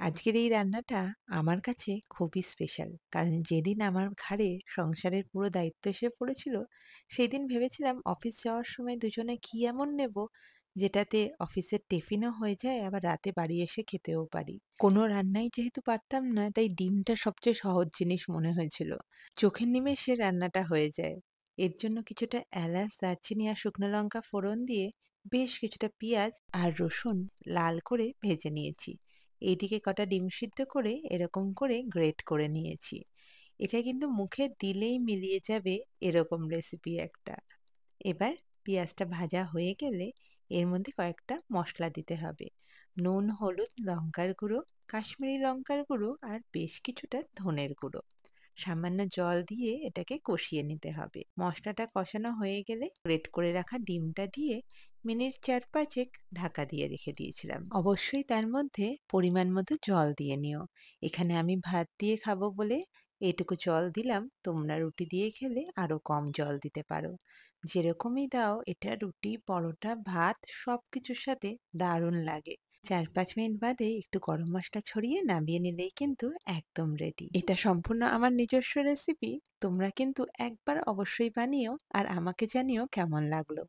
আজকের এই রান্নাটা আমার কাছে খুবই স্পেশাল। কারণ যেদিন আমার ঘাড়ে সংসারের পুরো দায়িত্ব এসে পড়েছিল, সেদিন ভেবেছিলাম অফিস যাওয়ার সময় দুজনে কি এমন নেব, যেটাতে অফিসের টিফিনও হয়ে যায় আবার রাতে বাড়ি এসে খেতেও পারি। কোনো রান্নাই যেহেতু পারতাম না, তাই ডিমটা সবচেয়ে সহজ জিনিস মনে হয়েছিল। চোখের নিমেষে রান্নাটা হয়ে যায়। এর জন্য কিছুটা এলাচ, দারচিনি আর শুকনো লঙ্কা ফোড়ন দিয়ে বেশ কিছুটা পেঁয়াজ আর রসুন লাল করে ভেজে নিয়েছি। এইদিকে কটা ডিম সিদ্ধ করে এরকম করে গ্রেট করে নিয়েছি। এটা কিন্তু মুখে দিলেই মিলিয়ে যাবে এরকম রেসিপি একটা। এবার পেঁয়াজটা ভাজা হয়ে গেলে এর মধ্যে কয়েকটা মশলা দিতে হবে। নুন, হলুদ, লঙ্কার গুঁড়ো, কাশ্মীরি লঙ্কার গুঁড়ো আর বেশ কিছুটা ধনের গুঁড়ো। সামান্য জল দিয়ে এটাকে কষিয়ে নিতে হবে। মশলাটা কষানো হয়ে গেলে গ্রেট করে রাখা ডিমটা দিয়ে মিনিট ৪-৫ ঢাকা দিয়ে রেখে দিয়েছিলাম। অবশ্যই তার মধ্যে পরিমাণ মতো জল দিয়ে নিও। এখানে আমি ভাত দিয়ে খাবো বলে এইটুকু জল দিলাম, তোমরা রুটি দিয়ে খেলে আরো কম জল দিতে পারো। যেরকমই দাও এটা রুটি, পরোটা, ভাত সবকিছুর সাথে দারুণ লাগে। ৪-৫ মিনিট বাদে একটু গরম মসলা ছড়িয়ে নামিয়ে নিলেই কিন্তু একদম রেডি। এটা সম্পূর্ণ আমার নিজস্ব রেসিপি। তোমরা কিন্তু একবার অবশ্যই বানিও আর আমাকে জানিও কেমন লাগলো।